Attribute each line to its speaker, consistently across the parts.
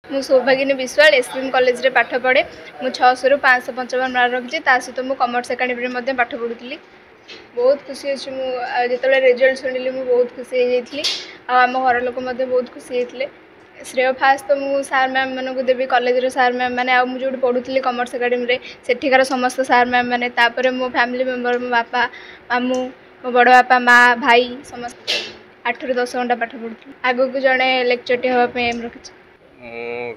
Speaker 1: मु सौभागिनी Vishwal SPM college रे पाठ पढ़े। मु 600 रु 555 मार्क रखी सहित मु कॉमर्स एकेडमी में पाठ पढ़ुली। बहुत खुशी अच्छी मुझे रिजल्ट शुणिली मु बहुत खुशी होती आम घर लोक बहुत खुशी होते। श्रेय फास्ट तो मु सार मैम मान को देवी कॉलेज सार मैम मैंने मुझे पढ़ुली कॉमर्स एकेडमी सेठिकार समस्त सार मैम मैंने मो फैमिली मेंबर मो बापा मामू मो बड़ बापा माँ भाई समस्त 8 ରୁ 10 घंटा पाठ पढ़ुली। आगो को जड़े लेक्चर हाँपी एम रखी।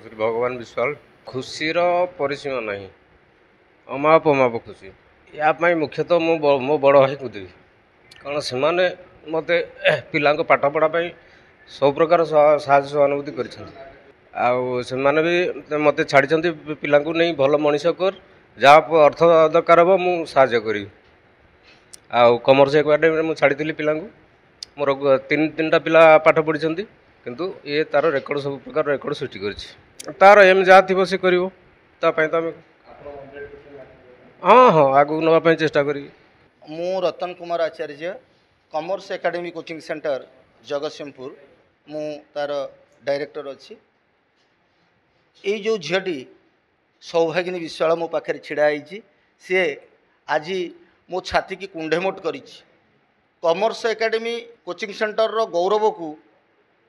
Speaker 2: श्री भगवान विश्वाल खुशीर परिसीमा नहीं अमाप अमाप खुशी यापाई मुख्यतः मो बड़ भाई को देवी कारण से मत पिला पाठ पढ़ापी सब प्रकार साहय सहानुभूति कर भी मत छाड़ी पिला नहीं भल मनीष कर जहाँ अर्थ दरकार हम मुझे करी कमर्स एकाडेमी मुझे छाड़ी पिला मोर तीन टा पिला पाठ पढ़ी किंतु ये तार रेकर्ड सब प्रकार रेकर्ड सृष्टि कर तार एम जहाँ थी सी कर हाँ हाँ आगू नापी चेष्टा करी।
Speaker 3: मु Ratan Kumar Acharya commerce academy coaching centre Jagatsinghpur मु तार डायरेक्टर अच्छी। ये जो झीटी सौभागिनी विश्वाल मो पाखे छिड़ाई सी आज मो छाती की कुंडेमोट कर कमर्स एकेडमी कोचिंग सेंटर रो गौरव को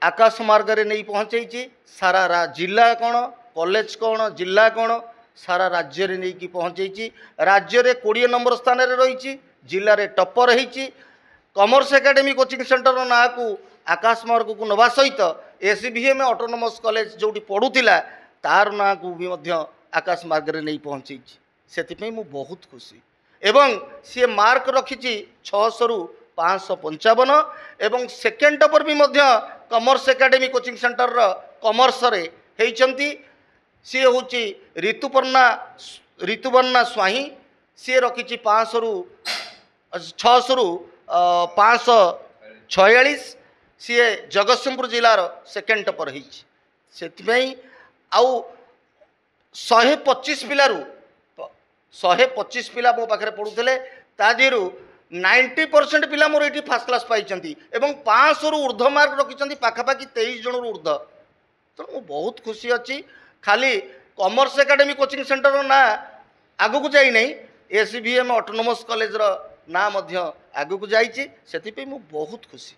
Speaker 3: आकाश मार्ग रे नहीं पहुँचाई सारा जिला कौन कॉलेज कौन जिला कौन सारा राज्य रे नहीं पहुँचाई राज्य रे 20 नंबर स्थान रे रही जिले में टपर होती कमर्स एकेडमी कोचिंग सेंटर ना को आकाश मार्ग को नवा सहित एसवीएम ऑटोनोमस कॉलेज जो पढ़ुला तार ना को भी आकाश मार्ग रे नहीं पहुँचाई से मु बहुत खुशी एवं सी मार्क रखी 600 रु 555 एवं सेकेंड टपर भी commerce academy coaching centre commerce रे होती सी हूँ ऋतुपर्णा स्वाही सी रखी 500 रु 600 रु 546 सी जगतसिंहपुर जिलार सेकेंड टपर होती आउ 125 पिलारू 125 पिला मो पाखे पढ़ुले तादिहरु 90% पिला मोर ये फास्ट क्लास पाई 500 रु ऊर्ध्व मार्क रखी पाखापाखि 23 जन ऊर्ध्व तो बहुत खुशी अच्छी। खाली कमर्स एकेडमी कोचिंग सेंटर ना आगु को जाई नहीं एसवीएम ऑटोनोमस कॉलेज ना आगु को जाइए से बहुत खुशी।